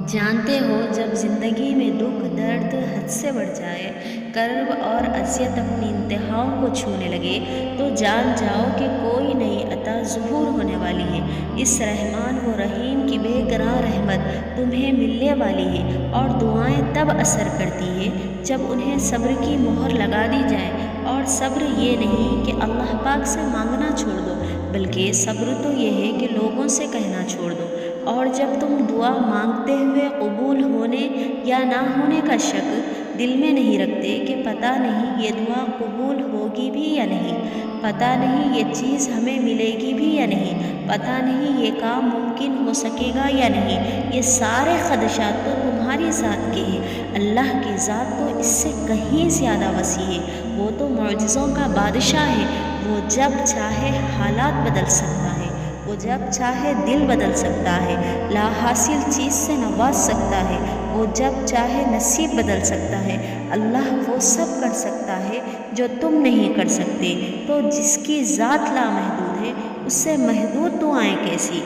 جانتے ہو جب زندگی میں دکھ درد حد سے بڑھ جائے، کرب اور اذیت اپنی انتہاؤں کو چھونے لگے، تو جان جاؤ کہ کوئی نئی عطا ظہور ہونے والی ہے۔ اس رحمان و رحیم کی بے گراں رحمت تمہیں ملنے والی ہے، اور دعائیں تب اثر کرتی ہیں جب انہیں صبر کی مہر لگا دی جائے۔ اور صبر یہ نہیں کہ اللہ پاک سے مانگنا چھوڑ دو، بلکہ صبر تو یہ ہے کہ لوگوں سے کہنا چھوڑ دو۔ اور جب تم دعا مانگتے ہوئے قبول ہونے یا نہ ہونے کا شک دل میں نہیں رکھتے کہ پتہ نہیں یہ دعا قبول ہوگی بھی یا نہیں، پتہ نہیں یہ چیز ہمیں ملے گی بھی یا نہیں، پتہ نہیں یہ کام ممکن ہو سکے گا یا نہیں، یہ سارے خدشات تو تمہاری ذات کے ہیں۔ اللہ کی ذات تو اس سے کہیں زیادہ وسیع ہے، وہ تو معجزوں کا بادشاہ ہے۔ وہ جب چاہے حالات بدل سکتا ہے، وہ جب چاہے دل بدل سکتا ہے، لا حاصل چیز سے نواز سکتا ہے، وہ جب چاہے نصیب بدل سکتا ہے۔ اللہ وہ سب کر سکتا ہے جو تم نہیں کر سکتے۔ تو جس کی ذات لامحدود ہے، اس سے محدود دعائیں کیسی؟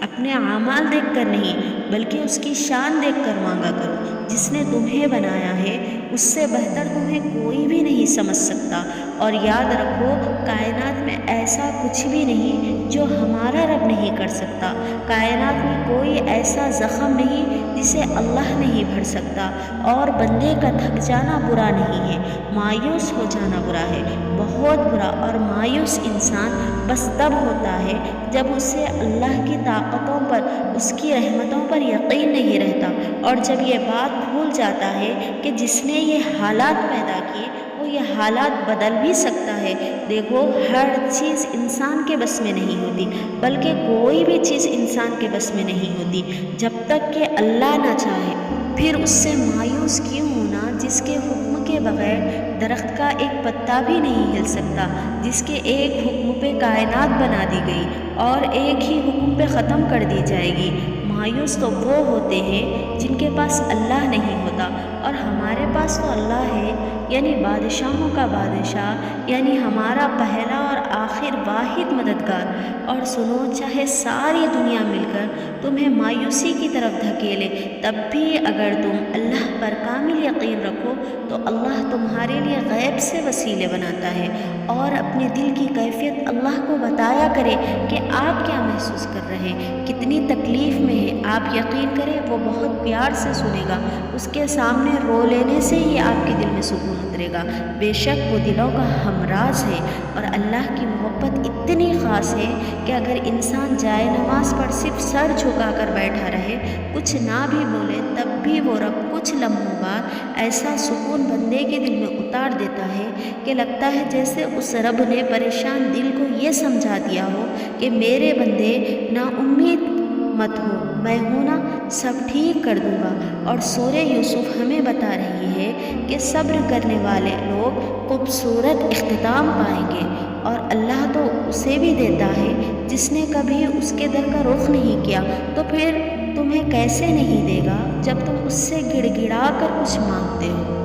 اپنے اعمال دیکھ کر نہیں، بلکہ اس کی شان دیکھ کر مانگا کرو۔ جس نے تمہیں بنایا ہے، اس سے بہتر تمہیں کوئی بھی نہیں سمجھ سکتا۔ اور یاد رکھو، کائنات میں ایسا کچھ بھی نہیں جو ہمارا رب نہیں کر سکتا۔ کائنات میں کوئی ایسا زخم نہیں جسے اللہ نہیں بھر سکتا۔ اور بندے کا تھک جانا برا نہیں ہے، مایوس ہو جانا برا ہے، بہت برا۔ اور مایوس انسان بس تب ہوتا ہے جب اسے اللہ کی طاقتوں پر، اس کی رحمتوں پر یقین نہیں رہتا، اور جب یہ بات بھول جاتا ہے کہ جس نے یہ حالات پیدا کیے وہ یہ حالات بدل بھی سکتا ہے۔ دیکھو، ہر چیز انسان کے بس میں نہیں ہوتی، بلکہ کوئی بھی چیز انسان کے بس میں نہیں ہوتی جب تک کہ اللہ نہ چاہے۔ پھر اس سے مایوس کیوں ہونا جس کے حکم کے بغیر درخت کا ایک پتا بھی نہیں ہل سکتا، جس کے ایک حکم پہ کائنات بنا دی گئی اور ایک ہی حکم پہ ختم کر دی جائے گی۔ مایوس تو وہ ہوتے ہیں جن کے پاس اللہ نہیں ہوتا، اور ہمارے پاس تو اللہ ہے، یعنی بادشاہوں کا بادشاہ، یعنی ہمارا پہلا اور آخر واحد مددگار۔ اور سنو، چاہے ساری دنیا مل کر تمہیں مایوسی کی طرف دھکیلے، تب بھی اگر تم اللہ پر کامل یقین رکھو تو اللہ تمہارے لیے غیب سے وسیلے بناتا ہے، اور اپنے دل کی کیفیت اللہ کو بتایا کرے کہ آپ کیا محسوس کر رہے ہیں، کتنی تکلیف میں ہیں۔ آپ یقین کریں، وہ بہت پیار سے سنے گا۔ اس کے سامنے رو لینے سے ہی آپ کے دل میں سکون اترے گا۔ بے شک وہ دلوں کا ہمراز ہے، اور اللہ کی محبت اتنی خاص ہے کہ اگر انسان جائے نماز پر صرف سر جھکا کر بیٹھا رہے، کچھ نہ بھی بولے، تب بھی وہ رب کچھ لمحوں بعد ایسا سکون بندے کے دل میں اتار دیتا ہے کہ لگتا ہے جیسے اس رب نے پریشان دل کو یہ سمجھا دیا ہو کہ میرے بندے نا امید مت ہو، میں ہوں نا، سب ٹھیک کر دوں گا۔ اور سورہ یوسف ہمیں بتا رہی ہے کہ صبر کرنے والے لوگ خوبصورت اختتام پائیں گے، اور اللہ تو اسے بھی دیتا ہے جس نے کبھی اس کے در کا رخ نہیں کیا، تو پھر تمہیں کیسے نہیں دے گا جب تم اس سے گڑ گڑا کر کچھ مانگتے ہو۔